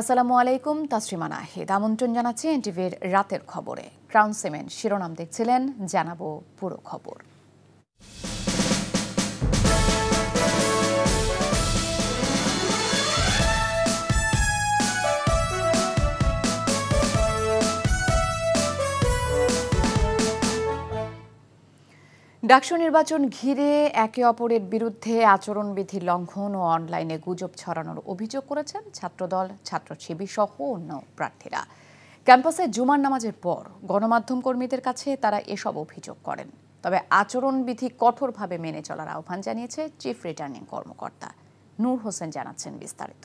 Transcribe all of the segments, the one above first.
আসসালামু আলাইকুম, তাসরিমা নাহিদ আমন্ত্রণ জানাচ্ছি এনটিভির রাতের খবরে। ক্রাউন সিমেন্ট শিরোনাম দেখছিলেন, জানাবো পুরো খবর। ডাকসু নির্বাচন ঘিরে একে অপরের বিরুদ্ধে আচরণবিধি লঙ্ঘন ও অনলাইনে গুজব ছড়ানোর অভিযোগ করেছেন ছাত্রদল, ছাত্র শিবির সহ অন্য প্রার্থীরা। ক্যাম্পাসে জুমার নামাজের পর গণমাধ্যম কর্মীদের কাছে তারা এসব অভিযোগ করেন। তবে আচরণবিধি কঠোরভাবে মেনে চলার আহ্বান জানিয়েছে চিফ রিটার্নিং কর্মকর্তা। নূর হোসেন জানাচ্ছেন বিস্তারিত।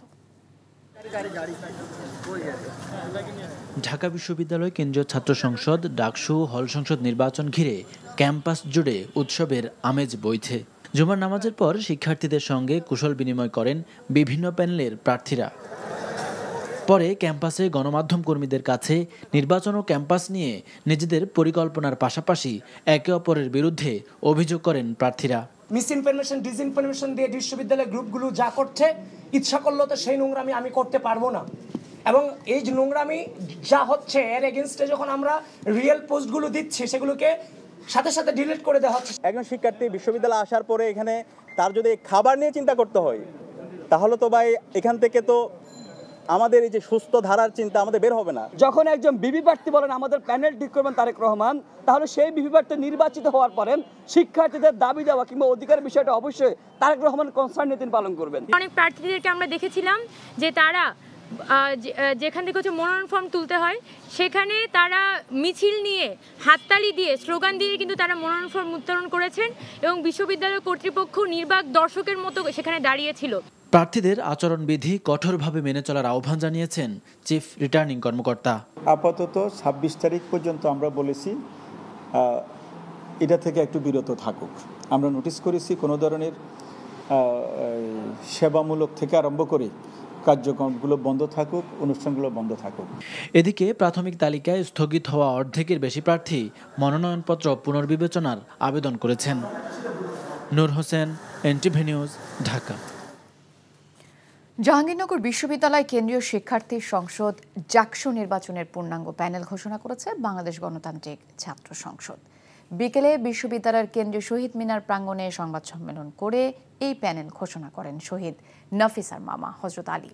ঢাকা বিশ্ববিদ্যালয় কেন্দ্রীয় ছাত্র সংসদ ডাকসু হল সংসদ নির্বাচন ঘিরে ক্যাম্পাস জুড়ে উৎসবের আমেজ বইছে। জুমার নামাজের পর শিক্ষার্থীদের সঙ্গে কুশল বিনিময় করেন বিভিন্ন প্যানেলের প্রার্থীরা। পরে ক্যাম্পাসে গণমাধ্যম কর্মীদের কাছে নির্বাচন ও ক্যাম্পাস নিয়ে নিজেদের পরিকল্পনার পাশাপাশি একে অপরের বিরুদ্ধে অভিযোগ করেন প্রার্থীরা। মিস ইনফরমেশন, ডিসইনফরমেশন দিয়ে বিশ্ববিদ্যালয়ের গ্রুপগুলো যা করছে, ইচ্ছা করলে তো সেই নোংরামি আমি করতে পারবো না। এবং এই যে নোংরামি যা হচ্ছে এর এগেনস্টে যখন আমরা রিয়েল পোস্টগুলো দিচ্ছি, সেগুলোকে সাথে সাথে ডিলিট করে দেওয়া হচ্ছে। একজন শিক্ষার্থী বিশ্ববিদ্যালয়ে আসার পরে এখানে তার যদি খাবার নিয়ে চিন্তা করতে হয়, তাহলে তো ভাই এখান থেকে তো আমাদের এই যে সুস্থ ধারার চিন্তা আমাদের বের হবে না। যখন একজন বিবি প্রার্থী বলেন আমাদের প্যানেল ঠিক করবেন তারেক রহমান, তাহলে সেই বিবি প্রার্থী নির্বাচিত হওয়ার পরে শিক্ষার্থীদের দাবি দেওয়া কিংবা অধিকারের বিষয়টা অবশ্যই তারেক রহমান কনসার্ন নিয়ে তিনি পালন করবেন। অনেক প্রার্থীদেরকে আমরা দেখেছিলাম যে তারা যেখান থেকে মনোনয়ন ফর্ম তুলতে হয় সেখানে তারা মিছিল নিয়ে, হাততালি দিয়ে, স্লোগান দিয়ে কিন্তু তারা মনোনয়ন ফর্ম উত্তোলন করেছেন এবং বিশ্ববিদ্যালয় কর্তৃপক্ষ নির্বাক দর্শকের মতো সেখানে দাঁড়িয়েছিল। প্রার্থীদের আচরণবিধি কঠোরভাবে মেনে চলার আহ্বান জানিয়েছেন চিফ রিটার্নিং কর্মকর্তা। আপাতত ২৬ তারিখ পর্যন্ত আমরা বলেছি এটা থেকে একটু বিরত থাকুক। আমরা নোটিশ করেছি কোনো ধরনের সেবামূলক থেকে আরম্ভ করে কার্যক্রমগুলো বন্ধ থাকুক, অনুষ্ঠানগুলো বন্ধ থাকুক। এদিকে প্রাথমিক তালিকায় স্থগিত হওয়া অর্ধেকের বেশি প্রার্থী মনোনয়নপত্র পুনর্বিবেচনার আবেদন করেছেন। নূর হোসেন, এনটিভি নিউজ, ঢাকা। জাহাঙ্গীরনগর বিশ্ববিদ্যালয় কেন্দ্রীয় শিক্ষার্থী সংসদ ডাকসু নির্বাচনের পূর্ণাঙ্গ প্যানেল ঘোষণা করেছে বাংলাদেশ গণতান্ত্রিক ছাত্র সংসদ। বিকেলে বিশ্ববিদ্যালয়ের কেন্দ্রীয় শহীদ মিনার প্রাঙ্গণে সংবাদ সম্মেলন করে এই প্যানেল ঘোষণা করেন শহীদ নফিসার মামা হযরত আলী।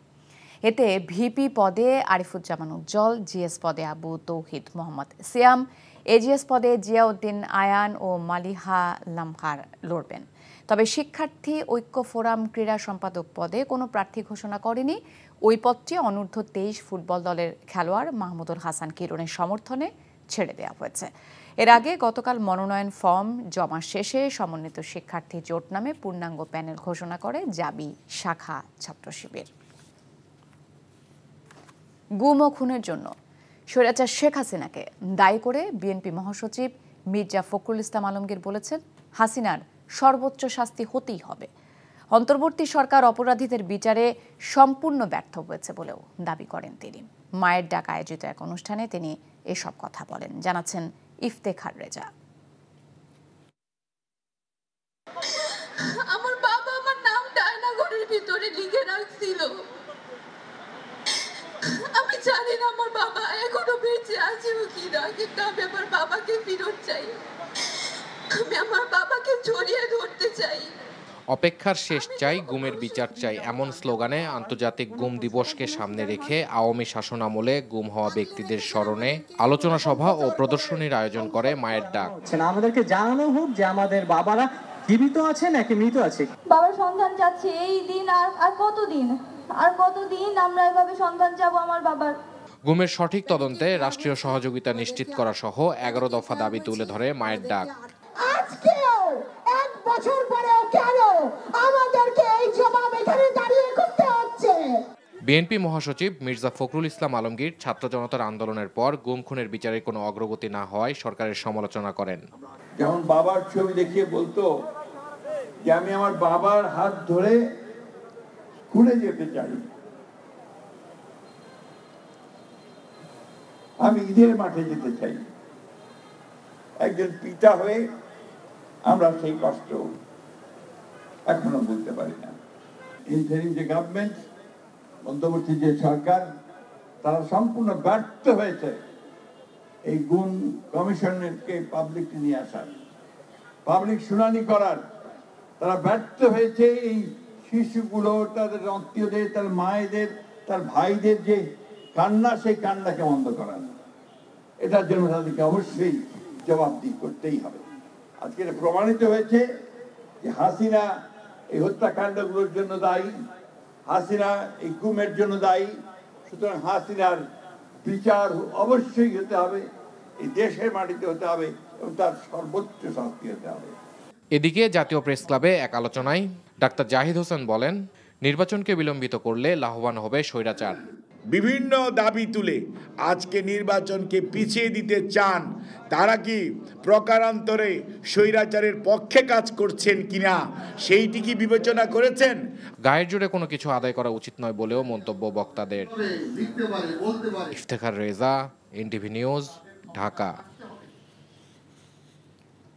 এতে ভিপি পদে আরিফুজ্জামান উজ্জ্বল, জিএস পদে আবু তৌহিদ মোহাম্মদ সিয়াম, এজিএস পদে জিয়াউদ্দিন আয়ান ও মালিহা লামহার লড়বেন। তবে শিক্ষার্থী ঐক্য ফোরাম ক্রীড়া সম্পাদক পদে কোনো প্রার্থী ঘোষণা করেনি। ওই পদটি অনূর্ধ্ব 23 ফুটবল দলের খেলোয়াড় মাহমুদুল হাসান কিরণের সমর্থনে ছেড়ে দেওয়া হয়েছে। এর আগে গতকাল মনোনয়ন ফর্ম জমা শেষে সমন্বিত শিক্ষার্থী জোট নামে পূর্ণাঙ্গ প্যানেল ঘোষণা করে জাবি শাখা ছাত্র শিবির। গুম ও খুনের জন্য স্বৈরাচার শেখ হাসিনাকে দায়ী করে বিএনপি মহাসচিব মির্জা ফখরুল ইসলাম আলমগীর বলেছেন, হাসিনার সর্বোচ্চ শাস্তি হতেই হবে। অন্তর্বর্তী সরকার অপরাধীদের বিচারে সম্পূর্ণ ব্যর্থ হয়েছে বলেও দাবি করেন তিনি। মায়ের ডাক আয়োজিত এক অনুষ্ঠানে তিনি এসব কথা বলেন, জানাচ্ছেন ইফতেখার রেজা। আমার বাবা আমার নাম ডায়নাগরের ভিতরে লিখে রাখছিল। আমি জানি না আমার বাবা এখনো বেঁচে আছে কিনা, কিন্তু আমি আমার বাবাকে ফেরত চাই। আমি আমার বাবাকে জড়িয়ে ধরতে চাই। অপেক্ষার শেষ চাই, গুমের বিচার চাই, এমন স্লোগানে আন্তর্জাতিক গুম দিবসকে সামনে রেখে আওয়ামী শাসনামলে গুম হওয়া ব্যক্তিদের স্মরণে আলোচনা সভা ও প্রদর্শনীর আয়োজন করে মায়ের ডাক। আমাদেরকে জানানো হোক যে আমাদের বাবারা জীবিত আছে নাকি মৃত আছে। বাবার সন্ধান চাচ্ছে এই দিন, আর কতদিন আমরা এভাবে সন্ধান চাবো আমার বাবার। গুমের সঠিক তদন্তে রাষ্ট্রীয় সহযোগিতা নিশ্চিত করা সহ 11 দফা দাবি তুলে ধরে মায়ের ডাক। আজকেও এক বছর পরেও কেন আমাদেরকে এই জবাব এখানে দাঁড়িয়ে করতে হচ্ছে? বিএনপি মহাসচিব মির্জা ফখরুল ইসলাম আলমগীর ছাত্র জনতার আন্দোলনের পর গুম খুনের বিচারে কোনো অগ্রগতি না হওয়ায় সরকারের সমালোচনা করেন। যেমন বাবার ছবি দেখিয়ে বলতো যে আমি আমার বাবার হাত ধরে স্কুলে যেতে চাই, আমি ঈদের মাঠে যেতে চাই। একজন পিতা হয়ে আমরা সেই কষ্ট এখনো বলতে পারি না। ইন্টারিম যে গভর্নমেন্ট, অন্তর্বর্তী যে সরকার, তারা সম্পূর্ণ ব্যর্থ হয়েছে এই গুম কমিশনকে পাবলিককে নিয়ে আসার, পাবলিক শুনানি করার। তারা ব্যর্থ হয়েছে এই শিশুগুলো, তাদের আত্মীয়দের, তার মায়েদের, তার ভাইদের যে কান্না, সেই কান্নাকে বন্ধ করার। এটার জন্য তাদেরকে অবশ্যই জবাবদিহি করতেই হবে। আজকে এটা প্রমাণিত হয়েছে যে হাসিনা এই হত্যাকাণ্ডগুলোর জন্য দায়ী, হাসিনা এই গুমের জন্য দায়ী। সুতরাং হাসিনার বিচার অবশ্যই হতে হবে, এই দেশের মাটিতে হতে হবে এবং তার সর্বোচ্চ শাস্তি হতে হবে। এদিকে জাতীয় প্রেস ক্লাবে এক আলোচনায় ডাক্তার জাহিদ হোসেন বলেন, নির্বাচনকে বিলম্বিত করলে লাভবান হবে স্বৈরাচার। বিভিন্ন দাবি তুলে আজকে নির্বাচনকে পিছিয়ে দিতে চান, তারা কি প্রকারান্তরে স্বৈরাচারের পক্ষে কাজ করছেন কিনা সেইটি কি বিবেচনা করেছেন? গায়ের জোরে কোনো কিছু আদায় করা উচিত নয় বলেও মন্তব্য বক্তাদের। Iftekhar Reza, NTV news, Dhaka.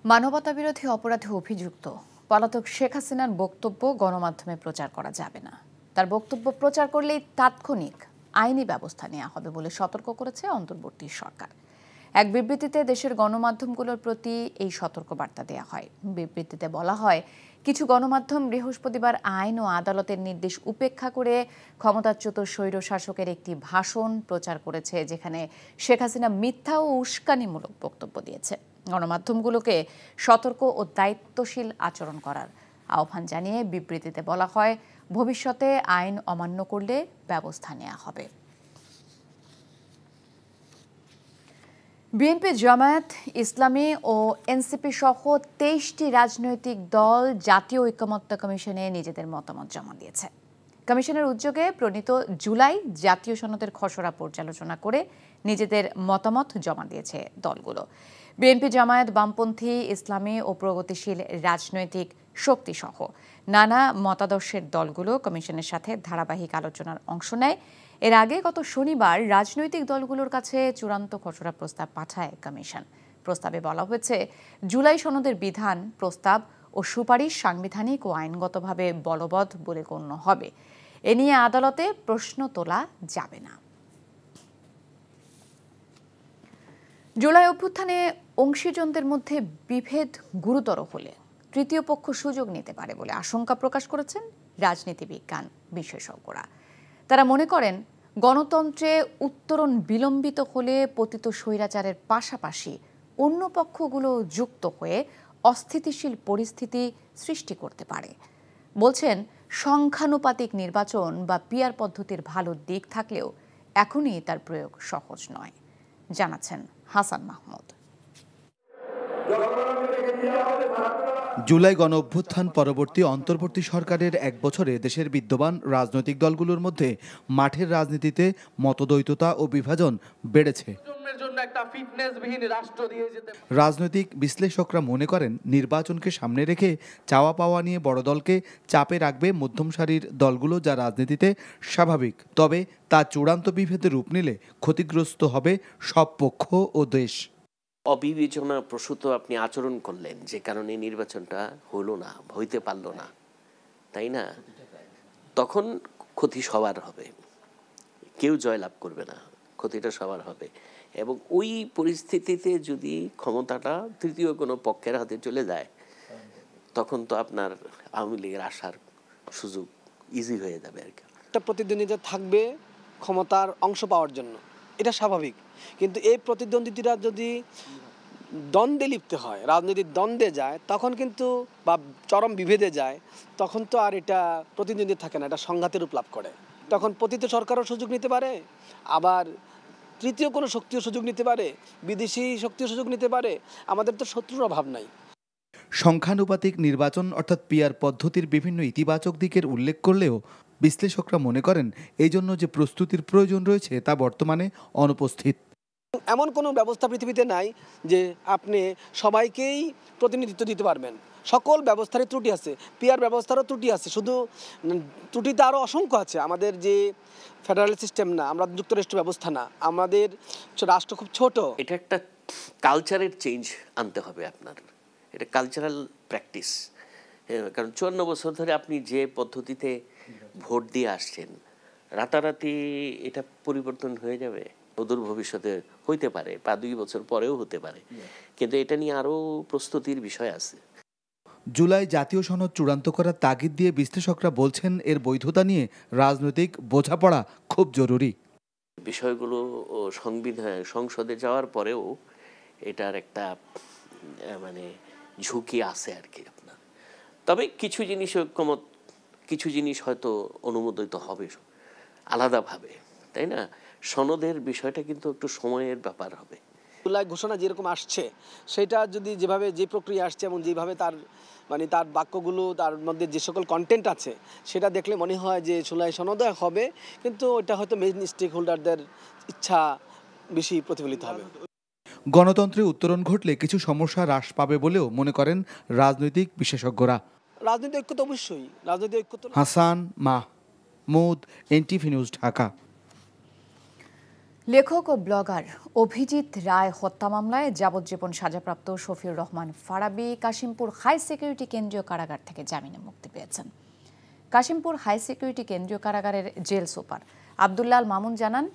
মানবতাবিরোধী অপরাধে অভিযুক্ত পলাতক শেখ হাসিনার বক্তব্য গণমাধ্যমে প্রচার করা যাবে না। তার বক্তব্য প্রচার করলেই তাৎক্ষণিক আইনি ব্যবস্থা নেওয়া হবে বলে সতর্ক করেছে অন্তর্বর্তী সরকার। এক বিবৃতিতে দেশের গণমাধ্যমগুলোর প্রতি এই সতর্কবার্তা দেওয়া হয়। বিবৃতিতে বলা হয়, কিছু গণমাধ্যম বৃহস্পতিবার আইন ও আদালতের নির্দেশ উপেক্ষা করে ক্ষমতাচ্যুত স্বৈরশাসকের একটি ভাষণ প্রচার করেছে, যেখানে শেখ হাসিনা মিথ্যা ও উস্কানিমূলক বক্তব্য দিয়েছে। গণমাধ্যমগুলোকে সতর্ক ও দায়িত্বশীল আচরণ করার আহ্বান জানিয়ে বিবৃতিতে বলা হয়, ভবিষ্যতে আইন অমান্য করলে ব্যবস্থা নেওয়া হবে। বিএনপি, জামায়াত ইসলামী ও এনসিপি সহ 23টি রাজনৈতিক দল জাতীয় ঐকমত্য কমিশনে নিজেদের মতামত জমা দিয়েছে। কমিশনের উদ্যোগে প্রণীত জুলাই জাতীয় সনদের খসড়া পর্যালোচনা করে নিজেদের মতামত জমা দিয়েছে দলগুলো। বিএনপি, জামায়াত, বামপন্থী, ইসলামী ও প্রগতিশীল রাজনৈতিক শক্তিসহ নানা মতাদর্শের দলগুলো কমিশনের সাথে ধারাবাহিক আলোচনার অংশ নেয়। এর আগে গত শনিবার রাজনৈতিক দলগুলোর কাছে চূড়ান্ত খসড়া প্রস্তাব পাঠায় কমিশন। প্রস্তাবে বলা হয়েছে, জুলাই সনদের বিধান, প্রস্তাব ও সুপারিশ সাংবিধানিক ও আইনগতভাবে বলবৎ বলে গণ্য হবে। এ নিয়ে আদালতে প্রশ্ন তোলা যাবে না। জুলাই অভ্যুত্থানে অংশীজনদের মধ্যে বিভেদ গুরুতর হলে তৃতীয় পক্ষ সুযোগ নিতে পারে বলে আশঙ্কা প্রকাশ করেছেন রাজনীতি বিজ্ঞান বিশেষজ্ঞরা। তারা মনে করেন, গণতন্ত্রে উত্তরণ বিলম্বিত হলে পতিত স্বৈরাচারের পাশাপাশি অন্য পক্ষগুলো যুক্ত হয়ে অস্থিতিশীল পরিস্থিতি সৃষ্টি করতে পারে। বলছেন, সংখ্যানুপাতিক নির্বাচন বা পিআর পদ্ধতির ভালো দিক থাকলেও এখনই তার প্রয়োগ সহজ নয়, জানাচ্ছেন হাসান মাহমুদ। জুলাই গণঅভ্যুত্থান পরবর্তী অন্তর্বর্তী সরকারের এক বছরে দেশের বিদ্যমান রাজনৈতিক দলগুলোর মধ্যে মাঠের রাজনীতিতে মতদ্বৈততা ও বিভাজন বেড়েছে। রাজনৈতিক বিশ্লেষকরা মনে করেন, নির্বাচনকে সামনে রেখে চাওয়া পাওয়া নিয়ে বড় দলকে চাপে রাখবে মধ্যম সারির দলগুলো, যা রাজনীতিতে স্বাভাবিক। তবে তা চূড়ান্ত বিভেদে রূপ নিলে ক্ষতিগ্রস্ত হবে সব পক্ষ ও দেশ। অবিবেচনা প্রসূত আপনি আচরণ করলেন, যে কারণে নির্বাচনটা হলো না, হইতে পারলো না, তাই না? তখন ক্ষতি সবার হবে, কেউ জয়লাভ করবে না, ক্ষতিটা সবার হবে। এবং ওই পরিস্থিতিতে যদি ক্ষমতাটা তৃতীয় কোনো পক্ষের হাতে চলে যায়, তখন তো আপনার আওয়ামী লীগের আসার সুযোগ ইজি হয়ে যাবে আর কি। একটা প্রতিদ্বন্দ্বিতা থাকবে ক্ষমতার অংশ পাওয়ার জন্য, এটা স্বাভাবিক। কিন্তু এই প্রতিদ্বন্দ্বীরা যদি দ্বন্দ্বে লিপ্ত হয়, রাজনৈতিক দ্বন্দ্বে যায়, তখন কিন্তু বা চরম বিভেদে যায়, তখন তো আর এটা প্রতিদ্বন্দ্বী থাকে না, এটা সংঘাতের রূপ লাভ করে। তখন পতিত সরকারও সুযোগ নিতে পারে, আবার তৃতীয় কোনো শক্তিও সুযোগ নিতে পারে, বিদেশি শক্তিও সুযোগ নিতে পারে। আমাদের তো শত্রুর অভাব নাই। সংখ্যানুপাতিক নির্বাচন অর্থাৎ পিআর পদ্ধতির বিভিন্ন ইতিবাচক দিকের উল্লেখ করলেও বিশ্লেষকরা মনে করেন, এই জন্য যে প্রস্তুতির প্রয়োজন রয়েছে তা বর্তমানে অনুপস্থিত। এমন কোনো ব্যবস্থা পৃথিবীতে নাই যে আপনি সবাইকেই প্রতিনিধিত্ব দিতে পারবেন। সকল ব্যবস্থারই ত্রুটি আছে, পিআর ব্যবস্থারও ত্রুটি আছে। শুধু ত্রুটিতে আরও অসংখ্য আছে। আমাদের যে ফেডারেল সিস্টেম না, আমরা যুক্তরাষ্ট্র ব্যবস্থা না, আমাদের রাষ্ট্র খুব ছোট। এটা একটা কালচারের চেঞ্জ আনতে হবে আপনার, এটা কালচারাল প্র্যাকটিস। কারণ 54 বছর ধরে আপনি যে পদ্ধতিতে ভোট দিয়ে আসছেন, রাতারাতি এটা পরিবর্তন হয়ে যাবে অদূর ভবিষ্যতে হইতে পারে, বা 2 বছর পরেও হতে পারে, কিন্তু এটা নিয়ে আরো প্রস্তুতির বিষয় আছে। জুলাই জাতীয় সনদ চূড়ান্ত করার তাগিদ দিয়ে বিশ্লেষকরা বলছেন এর বৈধতা নিয়ে রাজনৈতিক বোঝাপড়া খুব জরুরি। বিষয়গুলো সংসদে যাওয়ার পরেও এটার একটা মানে ঝুঁকি আছে আর কি আপনার। তবে কিছু জিনিস ঐক্যমত, কিছু জিনিস হয়তো অনুমোদিত হবে আলাদাভাবে, তাই না? সনদের বিষয়টা কিন্তু একটু সময়ের ব্যাপার হবে। জুলাই ঘোষণা যেরকম আসছে সেটা যদি যেভাবে যে প্রক্রিয়া আসছে এবং যেভাবে তার তার বাক্যগুলো, তার মধ্যে যে সকল কন্টেন্ট আছে সেটা দেখলে মনে হয় যে জুলাই সনদে হবে, কিন্তু এটা হয়তো মেইন স্টেক হোল্ডারদের ইচ্ছা বেশি প্রতিফলিত হবে। গণতন্ত্রে উত্তরণ ঘটলে কিছু সমস্যা হ্রাস পাবে বলেও মনে করেন রাজনৈতিক বিশেষজ্ঞরা। রাজনৈতিক ঐক্য তো অবশ্যই, রাজনৈতিক ঐক্য। Hasan Mahmud, NTV news, Dhaka. লেখক ও ব্লগার অভিজিৎ রায় হত্যা মামলায় যাবজ্জীবন সাজাপ্রাপ্ত শফিউর রহমান ফারাবী কাশিমপুর হাই সিকিউরিটি কেন্দ্রীয় কারাগার থেকে জামিনে মুক্তি পেয়েছেন। কাশিমপুর হাই সিকিউরিটি কেন্দ্রীয় কারাগারের জেল সুপার আব্দুল্লাহ আল মামুন জানান,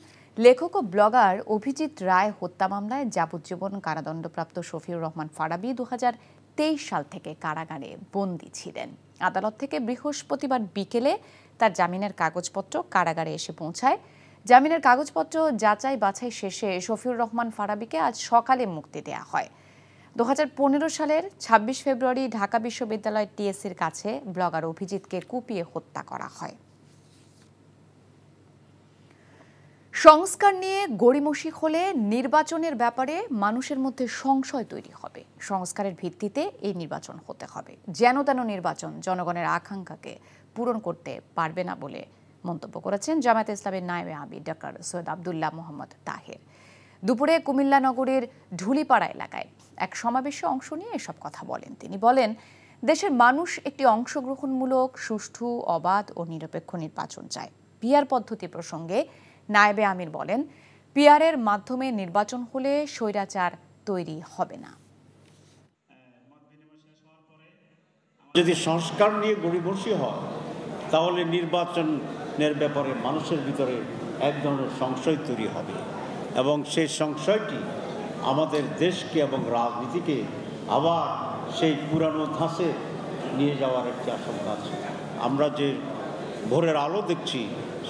লেখক ও ব্লগার অভিজিৎ রায় হত্যা মামলায় যাবজ্জীবন কারাদণ্ডপ্রাপ্ত শফিউর রহমান ফারাবী 2023 সাল থেকে কারাগারে বন্দী ছিলেন। আদালত থেকে বৃহস্পতিবার বিকেলে তার জামিনের কাগজপত্র কারাগারে এসে পৌঁছায়। জামিনের কাগজপত্র যাচাই বাছাই শেষে শফিউর রহমান ফারাবীকে আজ সকালে মুক্তি দেয়া হয়। 2015 সালের 26 ফেব্রুয়ারি ঢাকা বিশ্ববিদ্যালয় টিএসসির কাছে ব্লগার অভিজিৎকে কুপিয়ে হত্যা করা হয়। সংস্কার নিয়ে গড়িমসি হলে নির্বাচনের ব্যাপারে মানুষের মধ্যে সংশয় তৈরি হবে। সংস্কারের ভিত্তিতে এই নির্বাচন হতে হবে। যেন তেন নির্বাচন জনগণের আকাঙ্ক্ষাকে পূরণ করতে পারবে না বলে মন্তব্য করেছেন জামায়াতে ইসলামের নায়েবে আমির ডক্টর সৈয়দ আব্দুল্লাহ মোহাম্মদ তাহের। দুপুরে কুমিল্লা নগরীর ঢুলিপাড়া এলাকায় এক সমাবেশে অংশ নিয়ে এসব কথা বলেন তিনি। বলেন, দেশের মানুষ একটি অংশগ্রহণমূলক, সুষ্ঠু, অবাধ ও নিরপেক্ষ নির্বাচন চায়। পিআর পদ্ধতি প্রসঙ্গে নায়েবে আমির বলেন, পিআরের মাধ্যমে নির্বাচন হলে স্বৈরাচার তৈরি হবে না। যদি সংস্কার নিয়ে গড়িমসি হয় তাহলে নির্বাচনের ব্যাপারে মানুষের ভিতরে এক ধরনের সংশয় তৈরি হবে এবং সেই সংশয়টি আমাদের দেশকে এবং রাজনীতিকে আবার সেই পুরানো ধাঁচে নিয়ে যাওয়ার একটি আশঙ্কা আছে। আমরা যে ভোরের আলো দেখছি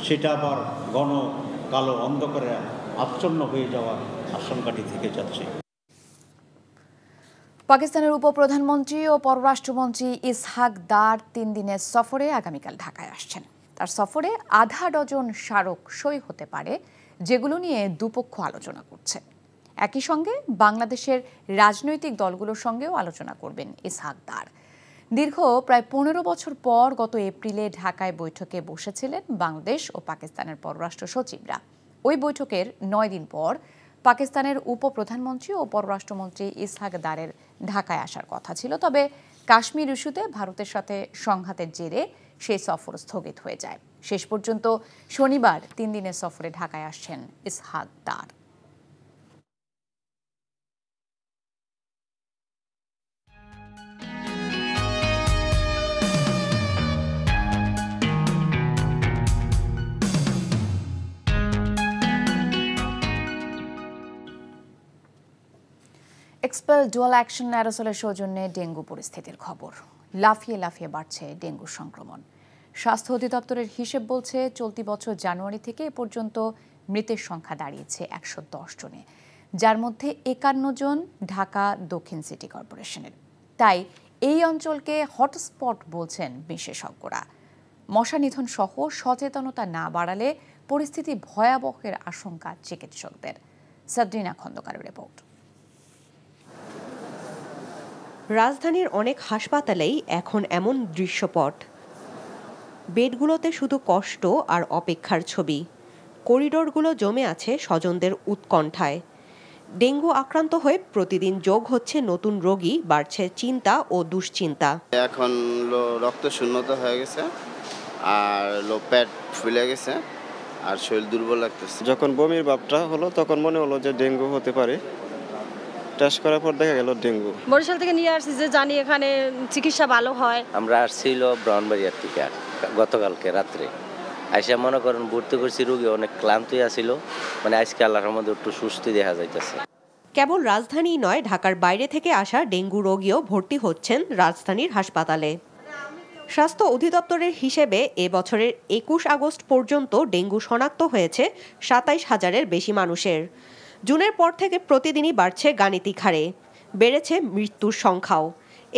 সেটা আবার ঘন কালো অন্ধকারে আচ্ছন্ন হয়ে যাওয়ার আশঙ্কাটি থেকে যাচ্ছে। পাকিস্তানের উপপ্রধানমন্ত্রী ও পররাষ্ট্রমন্ত্রী ইসহাক দার 3 দিনের সফরে আগামীকাল ঢাকায় আসছেন। তার সফরে আধা ডজন স্মারক সই হতে পারে, যেগুলো নিয়ে দুপক্ষ আলোচনা করছে। একই সঙ্গে বাংলাদেশের রাজনৈতিক দলগুলোর সঙ্গেও আলোচনা করবেন ইসহাক দার। দীর্ঘ প্রায় 15 বছর পর গত এপ্রিলে ঢাকায় বৈঠকে বসেছিলেন বাংলাদেশ ও পাকিস্তানের পররাষ্ট্র সচিবরা। ওই বৈঠকের 9 দিন পর পাকিস্তানের উপপ্রধানমন্ত্রী ও পররাষ্ট্রমন্ত্রী ইসহাক দারের ঢাকায় আসার কথা ছিল। তবে কাশ্মীর ইস্যুতে ভারতের সাথে সংঘাতের জেরে সেই সফর স্থগিত হয়ে যায়। শেষ পর্যন্ত শনিবার 3 দিনের সফরে ঢাকায় আসছেন ইসহাক দার। এক্সপেল ডুয়াল অ্যাকশন অ্যারোসলের সৌজন্যে ডেঙ্গু পরিস্থিতির খবর। লাফিয়ে লাফিয়ে বাড়ছে ডেঙ্গু সংক্রমণ। স্বাস্থ্য অধিদপ্তরের হিসেব বলছে, চলতি বছর জানুয়ারি থেকে এ পর্যন্ত মৃতের সংখ্যা দাঁড়িয়েছে 110 জনে, যার মধ্যে 51 জন ঢাকা দক্ষিণ সিটি কর্পোরেশনের। তাই এই অঞ্চলকে হটস্পট বলছেন বিশেষজ্ঞরা। মশা নিধন সহ সচেতনতা না বাড়ালে পরিস্থিতি ভয়াবহের আশঙ্কা চিকিৎসকদের। সাদ্রিনা খন্দকারের রিপোর্ট। রাজধানীর অনেক হাসপাতালেই এখন এমন দৃশ্যপট। বেডগুলোতে শুধু কষ্ট আর অপেক্ষার ছবি। করিডোরগুলো জমে আছে স্বজনদের উৎকণ্ঠায়। ডেঙ্গু আক্রান্ত হয়ে প্রতিদিন যোগ হচ্ছে নতুন রোগী, বাড়ছে চিন্তা ও দুশ্চিন্তা। এখন রক্ত শূন্যতা হয়ে গেছে আর পেট ফুলে গেছে আর শরীর দুর্বল লাগতেছে। যখন বমির ভাবটা হলো তখন মনে হলো যে ডেঙ্গু হতে পারে। টেস্ট করার পর দেখা গেল ডেঙ্গু। বরিশাল থেকে নিয়ে আসছি যে জানি এখানে চিকিৎসা ভালো হয়। আমরা আসছিল ব্রাহ্মণবাড়িয়ার থেকে গতকালকে রাত্রে, আইসা মনে করেন ভর্তি করছি, রোগী অনেক ক্লান্তই আছিল, মানে আজকে আল্লাহর মধ্যে একটু সুস্থই দেখা যাইতেছে। কেবল রাজধানী নয়, ঢাকার বাইরে থেকে আসা ডেঙ্গু রোগীও ভর্তি হচ্ছেন রাজধানীর হাসপাতালে। স্বাস্থ্য অধিদপ্তরের হিসেবে এ বছরের 21 আগস্ট পর্যন্ত ডেঙ্গু শনাক্ত হয়েছে 27,000-এর বেশি মানুষের। জুনের পর থেকে প্রতিদিনই বাড়ছে গাণিতিক হারে, বেড়েছে মৃত্যুর সংখ্যাও।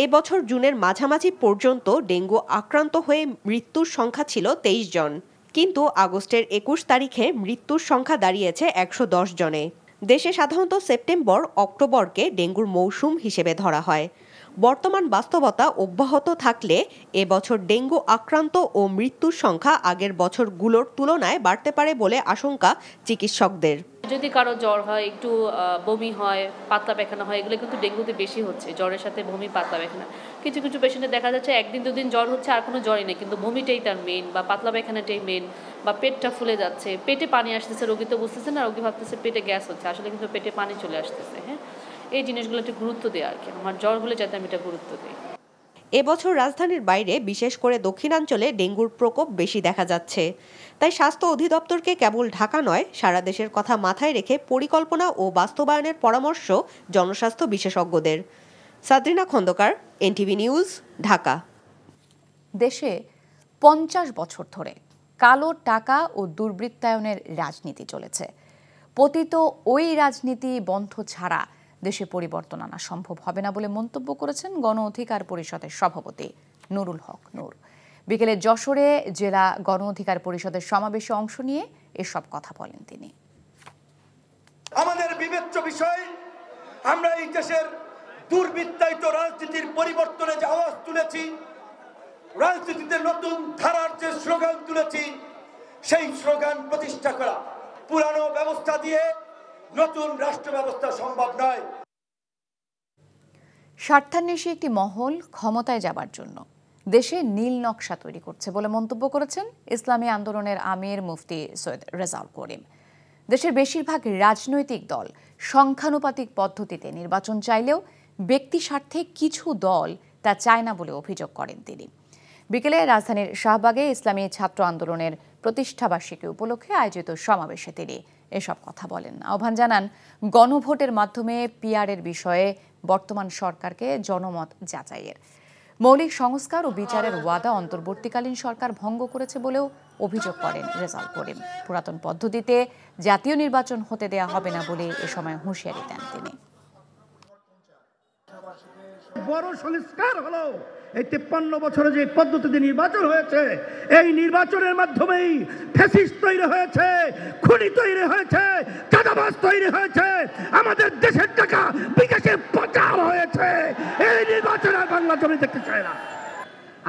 এবছর জুনের মাঝামাঝি পর্যন্ত ডেঙ্গু আক্রান্ত হয়ে মৃত্যুর সংখ্যা ছিল 23 জন, কিন্তু আগস্টের 21 তারিখে মৃত্যুর সংখ্যা দাঁড়িয়েছে 110 জনে। দেশে সাধারণত সেপ্টেম্বর অক্টোবরকে ডেঙ্গুর মৌসুম হিসেবে ধরা হয়। বর্তমান বাস্তবতা অব্যাহত থাকলে এবছর ডেঙ্গু আক্রান্ত ও মৃত্যুর সংখ্যা আগের বছরগুলোর তুলনায় বাড়তে পারে বলে আশঙ্কা চিকিৎসকদের। যদি কারো জ্বর হয়, একটু বমি হয়, পাতলা পায়খানা হয়, এগুলো কিন্তু ডেঙ্গুতে বেশি হচ্ছে। জ্বরের সাথে বমি, পাতলা পায়খানা। কিছু কিছু পেশেন্টে দেখা যাচ্ছে একদিন দুদিন জ্বর হচ্ছে আর কোনো জ্বরই নেই, কিন্তু বমিটাই তার মেন, বা পাতলা পায়খানাটাই মেন, বা পেটটা ফুলে যাচ্ছে, পেটে পানি আসতেছে, রোগী তো বুঝতেছে না, রোগী ভাবতেছে পেটে গ্যাস হচ্ছে, আসলে কিন্তু পেটে পানি চলে আসতেছে। হ্যাঁ, এই জিনিসগুলো একটু গুরুত্ব দেওয়া আর কি, আমার জ্বর হলে যাতে আমি এটা গুরুত্ব দিই। এবছর রাজধানীর বাইরে বিশেষ করে দক্ষিণাঞ্চলে ডেঙ্গুর প্রকোপ বেশি দেখা যাচ্ছে। তাই স্বাস্থ্য অধিদপ্তরকে কেবল ঢাকা নয়, সারা দেশের কথা মাথায় রেখে পরিকল্পনা ও বাস্তবায়নের পরামর্শ জনস্বাস্থ্য বিশেষজ্ঞদের। সাদরিনা খন্দকার, এনটিভি নিউজ, ঢাকা। দেশে 50 বছর ধরে কালো টাকা ও দুর্বৃত্তায়নের রাজনীতি চলেছে। পতিত ওই রাজনীতি বন্ধ ছাড়া দেশে পরিবর্তন আনা সম্ভব হবে না বলে মন্তব্য করেছেন গণ অধিকার পরিষদের সভাপতি নুরুল হক নূর। বিকেলে যশোরে জেলা গণ অধিকার পরিষদের সমাবেশে অংশ নিয়ে এসব কথা বলেন তিনি। আমাদের বিবেচ্য বিষয়, আমরা এই দেশের দুর্বৃত্তায়িত রাজনীতির পরিবর্তনে যে আওয়াজ তুলেছি, রাজনীতিতে নতুন ধারার যে স্লোগান তুলেছি, সেই স্লোগান প্রতিষ্ঠা করা। পুরানো ব্যবস্থা দিয়ে নতুন রাষ্ট্র ব্যবস্থা সম্ভব নয়। স্বার্থান্বেষী একটি মহল ক্ষমতায় যাবার জন্য দেশে নীল নকশা তৈরি করছে বলে মন্তব্য করেছেন ইসলামী আন্দোলনের আমির মুফতি সৈয়দ রেজাউল করিম। দেশের বেশিরভাগ রাজনৈতিক দল সংখ্যানুপাতিক পদ্ধতিতে নির্বাচন চাইলেও ব্যক্তি স্বার্থে কিছু দল তা চায় না বলে অভিযোগ করেন তিনি। বিকেলে রাজধানীর শাহবাগে ইসলামী ছাত্র আন্দোলনের প্রতিষ্ঠাবার্ষিকী উপলক্ষে আয়োজিত সমাবেশে তিনি এসব কথা বলেন। আহ্বান জানান গণভোটের মাধ্যমে পিআরের বিষয়ে বর্তমান সরকারকে জনমত যাচাইয়ের। মৌলিক সংস্কার ও বিচারের ওয়াদা অন্তর্বর্তীকালীন সরকার ভঙ্গ করেছে বলেও অভিযোগ করেন রেজাউল করিম। পুরাতন পদ্ধতিতে জাতীয় নির্বাচন হতে দেয়া হবে না বলে এ সময় হুঁশিয়ারি দেন তিনি। বড় সংস্কার হলো এই 53 বছরে যে পদ্ধতিতে নির্বাচন হয়েছে, এই নির্বাচনের মাধ্যমেই ফ্যাসিস্ট তৈরি হয়েছে, খুনি তৈরি হয়েছে, চাঁদাবাজ তৈরি হয়েছে, আমাদের দেশের টাকা বিদেশে পাচার হয়েছে। এই নির্বাচন আর বাংলা জমি দেখতে চায় না।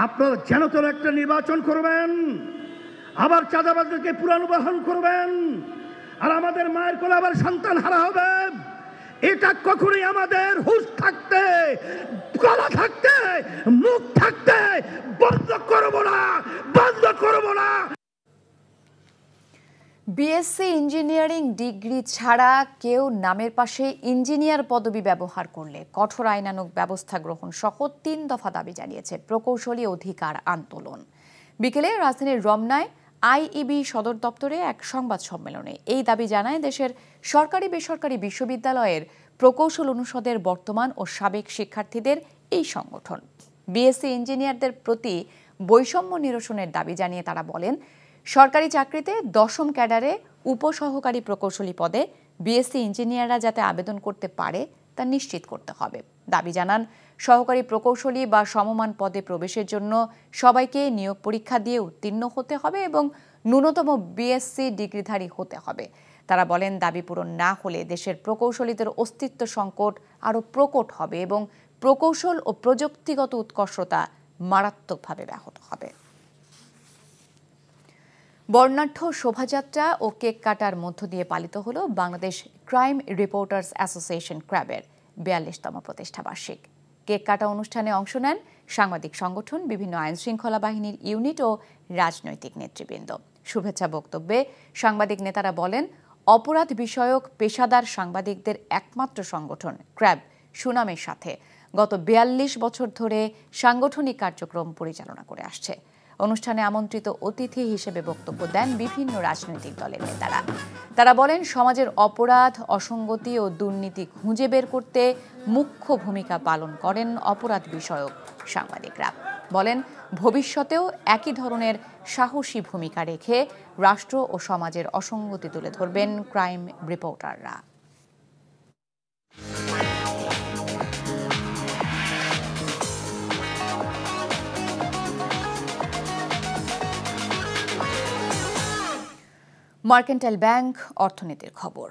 আপনারা যেন তোর একটা নির্বাচন করবেন, আবার চাঁদাবাজদেরকে পুনর্বাহন করবেন, আর আমাদের মায়ের কোলে আবার সন্তান হারা হবে। এটা কখনোই আমাদের হুঁশ থাকতে, গলা থাকতে, মুখ থাকতে বন্ধ করব না, বন্ধ করব না। বিএসসি ইঞ্জিনিয়ারিং ডিগ্রি ছাড়া কেউ নামের পাশে ইঞ্জিনিয়ার পদবি ব্যবহার করলে কঠোর আইনানুগ ব্যবস্থা গ্রহণ সহ 3 দফা দাবি জানিয়েছে প্রকৌশলী অধিকার আন্দোলন। বিকেলে রাজধানীর রমনায় আইইবি সদর দপ্তরে এক সংবাদ সম্মেলনে এই দাবি জানায় দেশের সরকারি বেসরকারি বিশ্ববিদ্যালয়ের প্রকৌশল অনুষদের বর্তমান ও সাবেক শিক্ষার্থীদের এই সংগঠন। বিএসসি ইঞ্জিনিয়ারদের প্রতি বৈষম্য নিরসনের দাবি জানিয়ে তারা বলেন, সরকারি চাকরিতে 10ম ক্যাডারে উপসহকারী প্রকৌশলী পদে বিএসসি ইঞ্জিনিয়াররা যাতে আবেদন করতে পারে তা নিশ্চিত করতে হবে। দাবি জানান, সহকারী প্রকৌশলী বা সমমান পদে প্রবেশের জন্য সবাইকে নিয়োগ পরীক্ষা দিয়ে উত্তীর্ণ হতে হবে এবং ন্যূনতম বিএসসি ডিগ্রিধারী হতে হবে। তারা বলেন, দাবি পূরণ না হলে দেশের প্রকৌশলীদের অস্তিত্ব সংকট আরও প্রকট হবে এবং প্রকৌশল ও প্রযুক্তিগত উৎকর্ষতা মারাত্মকভাবে ব্যাহত হবে। বর্ণাঢ্য শোভাযাত্রা ও কেক কাটার মধ্য দিয়ে পালিত হল বাংলাদেশ ক্রাইম রিপোর্টার্স অ্যাসোসিয়েশন ক্র্যাবের 42তম প্রতিষ্ঠাবার্ষিক। কেক কাটা অনুষ্ঠানে অংশ নেন সাংবাদিক সংগঠন, বিভিন্ন আইন শৃঙ্খলা বাহিনীর ইউনিট ও রাজনৈতিক নেতৃবৃন্দ। শুভেচ্ছা বক্তব্যে সাংবাদিক নেতারা বলেন, অপরাধ বিষয়ক পেশাদার সাংবাদিকদের একমাত্র সংগঠন ক্র্যাব সুনামের সাথে গত 42 বছর ধরে সাংগঠনিক কার্যক্রম পরিচালনা করে আসছে। অনুষ্ঠানে আমন্ত্রিত অতিথি হিসেবে বক্তব্য দেন বিভিন্ন রাজনৈতিক দলের নেতারা। তারা বলেন, সমাজের অপরাধ, অসঙ্গতি ও দুর্নীতি খুঁজে বের করতে মুখ্য ভূমিকা পালন করেন অপরাধ বিষয়ক সাংবাদিকরা। বলেন, ভবিষ্যতেও একই ধরনের সাহসী ভূমিকা রেখে রাষ্ট্র ও সমাজের অসঙ্গতি তুলে ধরবেন ক্রাইম রিপোর্টাররা। মার্কেন্টাইল ব্যাংক অর্থনীতির খবর।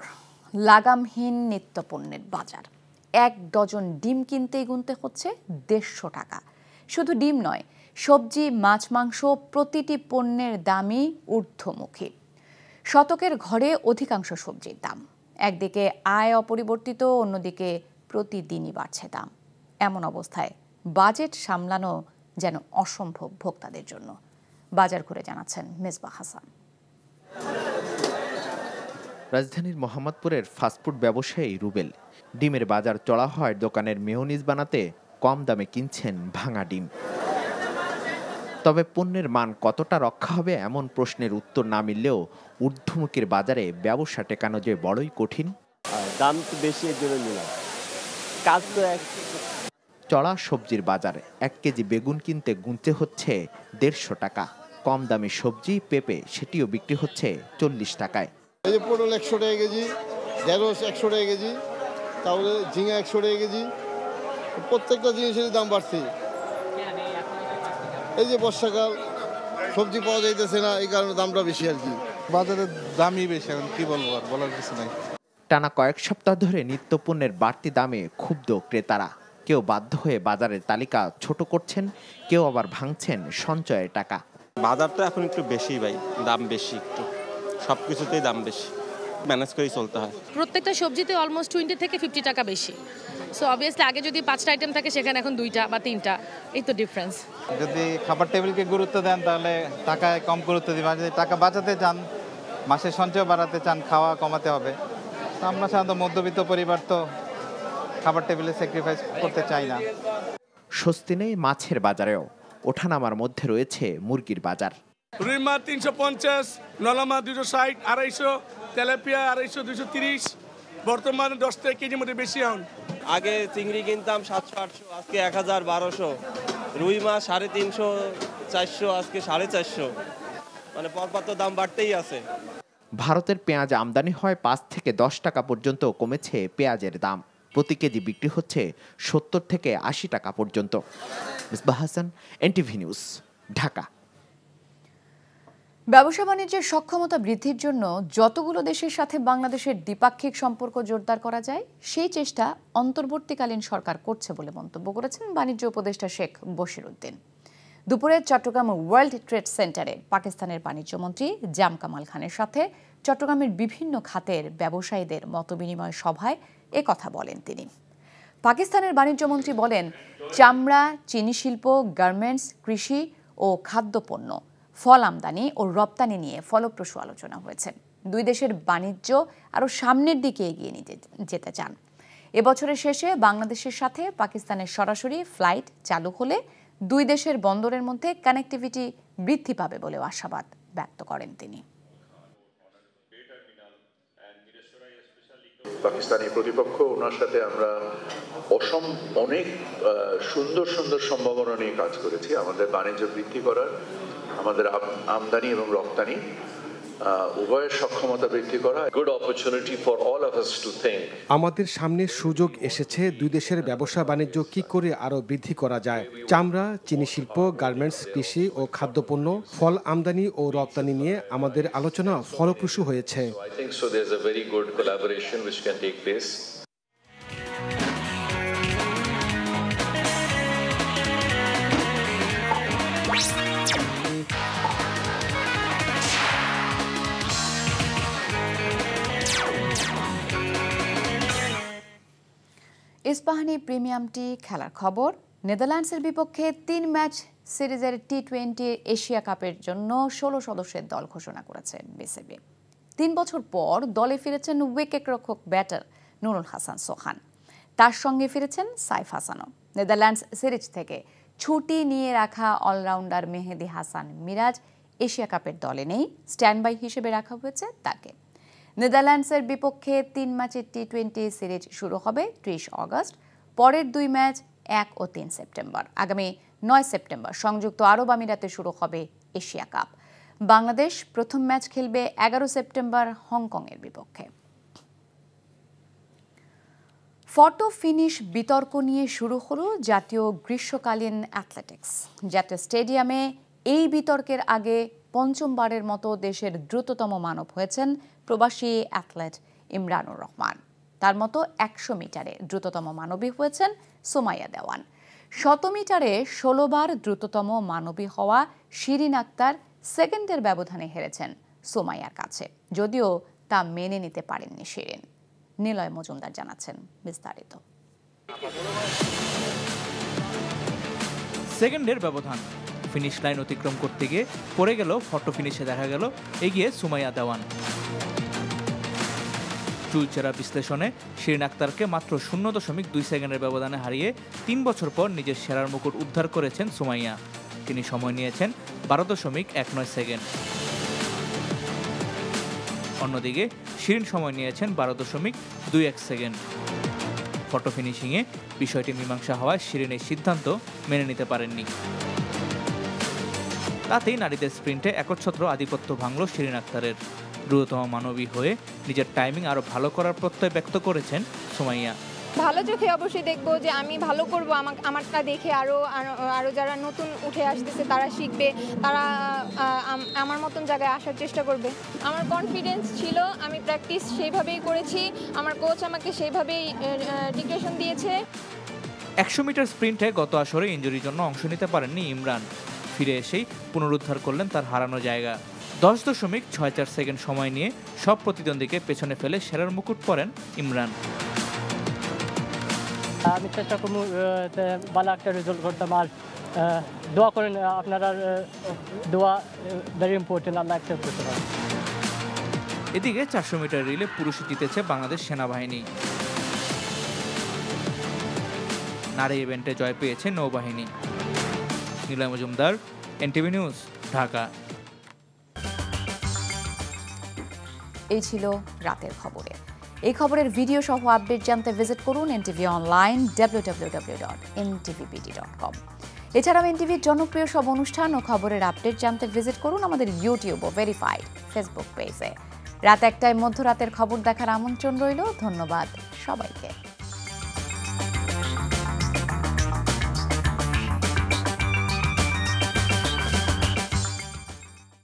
লাগামহীন নিত্যপণ্যের বাজার। 1 ডজন ডিম কিনতেই গুনতে হচ্ছে 150 টাকা। শুধু ডিম নয়, সবজি, মাছ, মাংস প্রতিটি পণ্যের দামই ঊর্ধ্বমুখী। শতকের ঘরে অধিকাংশ সবজির দাম। একদিকে আয় অপরিবর্তিত, অন্যদিকে প্রতিদিনই বাড়ছে দাম। এমন অবস্থায় বাজেট সামলানো যেন অসম্ভব ভোক্তাদের জন্য। বাজার ঘুরে জানাচ্ছেন মেজবাহ হাসান। রাজধানীর মোহাম্মদপুরের ফাস্টফুড ব্যবসায়ী রুবেল ডিমের বাজার চড়া হয় দোকানের মেয়োনিজ বানাতে কম দামে কিনছেন ভাঙা ডিম। তবে পণ্যের মান কতটা রক্ষা হবে এমন প্রশ্নের উত্তর না মিললেও ঊর্ধ্বমুখীর বাজারে ব্যবসা টেকানো যে বড়ই কঠিন। দাম তো বেশি, এর জন্য নিলাম, কাজ তো এক। চড়া সবজির বাজার। 1 কেজি বেগুন কিনতে গুনতে হচ্ছে 150 টাকা। কম দামি সবজি পেঁপে সেটিও বিক্রি হচ্ছে 40 টাকায়। এই যে পটল 100 টাকা কেজি, ঢেঁড়স 100 টাকা কেজি, তাহলে ঝিঙা 100 টাকা কেজি। প্রত্যেকটা জিনিসের দাম বাড়ছে। এই যে বর্ষাকাল, সবজি পাওয়া যাইতেছে না, এই কারণে দামটা বেশি আর কি। বাজারের দামই বেশি, এখন কি বলবো, আর বলার কিছু নাই। টানা কয়েক সপ্তাহ ধরে নিত্যপণ্যের বাড়তি দামে ক্ষুব্ধ ক্রেতারা। কেউ বাধ্য হয়ে বাজারের তালিকা ছোট করছেন, কেউ আবার ভাঙছেন সঞ্চয়ের টাকা। বাজার তো এখন একটু বেশি ভাই, দাম বেশি, একটু সব কিছুতেই দাম বেশি, ম্যানেজ করেই চলতে হয়। প্রত্যেকটা সবজিতে অলমোস্ট 20 থেকে 50 টাকা বেশি। সো অবভিয়াসলি আগে যদি 5টা আইটেম থাকে সেখানে এখন 2টা বা 3টা, এই তো ডিফারেন্স। যদি খাবার টেবিলকে গুরুত্ব দেন তাহলে টাকায় কম গুরুত্ব দিবেন। যদি টাকা বাঁচাতে চান, মাসের সঞ্চয় বাড়াতে চান, খাওয়া কমাতে হবে। তো আমরা সাধারণত মধ্যবিত্ত পরিবার, তো খাবার টেবিলে স্যাক্রিফাইস করতে চাই না। স্বস্তি নেই মাছের বাজারেও। ওঠানামার মধ্যে রয়েছে মুরগির বাজার। রুই মাছ 350, নলা মাছ 260, 250, তেলাপিয়া 250, 230। বর্তমানে 10 টাকা কেজির মধ্যে বেশি এখন। আগে চিংড়ি কিনতাম 700-800, আজকে 1000-1200। রুই মাছ 350-400, আজকে 450। মানে পরপর তো দাম বাড়তেই আছে। ভারতের পেঁয়াজ আমদানি হয় 5 থেকে 10 টাকা পর্যন্ত কমেছে পেঁয়াজের দাম। প্রতি কেজি বিক্রি হচ্ছে 70 থেকে 80 টাকা পর্যন্ত। Misbah Hasan, NTV news, Dhaka. ব্যবসা বাণিজ্যের সক্ষমতা বৃদ্ধির জন্য যতগুলো দেশের সাথে বাংলাদেশের দ্বিপাক্ষিক সম্পর্ক জোরদার করা যায় সেই চেষ্টা অন্তর্বর্তীকালীন সরকার করছে বলে মন্তব্য করেছেন বাণিজ্য উপদেষ্টা শেখ বশির উদ্দিন। দুপুরে চট্টগ্রাম ওয়ার্ল্ড ট্রেড সেন্টারে পাকিস্তানের বাণিজ্যমন্ত্রী জাম কামাল খানের সাথে চট্টগ্রামের বিভিন্ন খাতের ব্যবসায়ীদের মতবিনিময় সভায় কথা বলেন তিনি। পাকিস্তানের বাণিজ্যমন্ত্রী বলেন, চামড়া, চিনি শিল্প, গার্মেন্টস, কৃষি ও খাদ্যপণ্য, ফল আমদানি ও রপ্তানি নিয়ে ফলপ্রসূ আলোচনা হয়েছে। দুই দেশের বাণিজ্য আরও সামনের দিকে এগিয়ে নিতে যেতে চান। এবছরের শেষে বাংলাদেশের সাথে পাকিস্তানের সরাসরি ফ্লাইট চালু হলে দুই দেশের বন্দরের মধ্যে কানেক্টিভিটি বৃদ্ধি পাবে বলেও আশাবাদ ব্যক্ত করেন তিনি। পাকিস্তানি প্রতিপক্ষ, ওনার সাথে আমরা অনেক সুন্দর সুন্দর সম্ভাবনা নিয়ে কাজ করেছি। আমাদের বাণিজ্য বৃদ্ধি করার, আমাদের আমদানি এবং রপ্তানি উভয়ের সক্ষমতা বৃদ্ধি করা। Good opportunity for all of us to think. আমাদের সামনে সুযোগ এসেছে দুই দেশের ব্যবসা বাণিজ্য কি করে আরো বৃদ্ধি করা যায়। চামড়া, চিনি শিল্প, গার্মেন্টস, কৃষি ও খাদ্যপণ্য, ফল আমদানি ও রপ্তানি নিয়ে আমাদের আলোচনা ফলপ্রসূ হয়েছে। I think so there is a very good collaboration which can take place. Ispahani প্রিমিয়ামটি খেলার খবর। নেদারল্যান্ডসের বিপক্ষে 3 ম্যাচ সিরিজের টি-20 এশিয়া কাপের জন্য 16 সদস্যের দল ঘোষণা করেছে বিসিবি। 3 বছর পর দলে ফিরেছেন উইকেট রক্ষক ব্যাটার নুরুল হাসান সোহান। তার সঙ্গে ফিরেছেন সাইফ হাসানও। নেদারল্যান্ডস সিরিজ থেকে ছুটি নিয়ে রাখা অলরাউন্ডার মেহেদী হাসান মিরাজ এশিয়া কাপের দলে নেই, স্ট্যান্ডবাই হিসেবে রাখা হয়েছে তাকে। নেদারল্যান্ডসের বিপক্ষে 3 ম্যাচের টি20 সিরিজ শুরু হবে 30 অগস্ট। পরের 2 ম্যাচ 1 ও 3 সেপ্টেম্বর। আগামী 9 সেপ্টেম্বর সংযুক্ত আরব আমিরাতে শুরু হবে এশিয়া কাপ। বাংলাদেশ প্রথম ম্যাচ খেলবে 11 সেপ্টেম্বর হংকংয়ের বিপক্ষে। ফটো ফিনিশ বিতর্ক নিয়ে শুরু হলো জাতীয় গ্রীষ্মকালীন অ্যাথলেটিক্স। জাতীয় স্টেডিয়ামে এই বিতর্কের আগে পঞ্চমবারের মতো দেশের দ্রুততম মানব হয়েছেন প্রবাসী অ্যাথলেট ইমরানুর রহমান। তার মতো 100 মিটারে দ্রুততম মানবী হয়েছেন সুমাইয়া দেওয়ান। 100 মিটারে 16 বার দ্রুততম মানবী হওয়া শিরিন আক্তার সেকেন্ডের ব্যবধানে হেরেছেন সুমাইয়ার কাছে, যদিও তা মেনে নিতে পারেননি শিরিন। নিলয় মজুমদার জানাচ্ছেন বিস্তারিত। সেকেন্ডের ব্যবধান, ফিনিশ লাইন অতিক্রম করতে গিয়ে পড়ে গেল ফটো ফিনিশে দেখা গেল এগিয়ে সুমাইয়া দেওয়ান। চুলচেরা বিশ্লেষণে শিরিন আক্তারকে মাত্র 0.2 সেকেন্ডের ব্যবধানে হারিয়ে 3 বছর পর নিজের সেরার মুকুট উদ্ধার করেছেন সুমাইয়া। তিনি সময় নিয়েছেন 12.19 সেকেন্ড। অন্যদিকে শিরিন সময় নিয়েছেন 12.21 সেকেন্ড। ফটো ফিনিশিংয়ে বিষয়টি মীমাংসা হওয়ায় শিরিনের সিদ্ধান্ত মেনে নিতে পারেননি। তাতেই নারীদের স্প্রিন্টে একচ্ছত্র আধিপত্য ভাঙল শিরিন আক্তারের। দ্রুততম মানবী হয়ে নিজের টাইমিং আরও ভালো করার প্রত্যয় ব্যক্ত করেছেন সুমাইয়া। ভালো চোখে অবশ্যই দেখবো যে আমি ভালো করব, আমারটা দেখে আরও যারা নতুন উঠে আসতেছে তারা শিখবে, তারা আমার মতন জায়গায় আসার চেষ্টা করবে। আমার কনফিডেন্স ছিল, আমি প্র্যাকটিস সেইভাবেই করেছি, আমার কোচ আমাকে সেইভাবেই ডিক্টেশন দিয়েছে। 100 মিটার স্প্রিন্টে গত আসরে ইনজুরির জন্য অংশ নিতে পারেননি ইমরান। ফিরে এসেই পুনরুদ্ধার করলেন তার হারানো জায়গা। 10.64 সেকেন্ড সময় নিয়ে সব প্রতিদ্বন্দ্বীকে পেছনে ফেলে সেরার মুকুট পরেন ইমরান। আমি চেষ্টা করবো ভালো একটা রেজাল্ট করতাম, আর দোয়া করেন, আপনারা দোয়া ভেরি ইম্পর্টেন্ট, আল্লাহ অ্যাকসেপ্ট করতে পারেন। এদিকে 400 মিটার রিলে পুরুষে জিতেছে বাংলাদেশ সেনাবাহিনী। নারী ইভেন্টে জয় পেয়েছে নৌবাহিনী। Niloy Majumdar, NTV news, Dhaka. এই ছিল রাতের খবরে। এই খবরের ভিডিও সহ আপডেট জানতে ভিজিট করুন এনটিভি অনলাইন www.ntvbd.com। এছাড়াও এনটিভির জনপ্রিয় সব অনুষ্ঠান ও খবরের আপডেট জানতে ভিজিট করুন আমাদের ইউটিউব ও ভেরিফাইড ফেসবুক পেজে। রাত 1টায় মধ্যরাতের খবর দেখার আমন্ত্রণ রইল। ধন্যবাদ সবাইকে।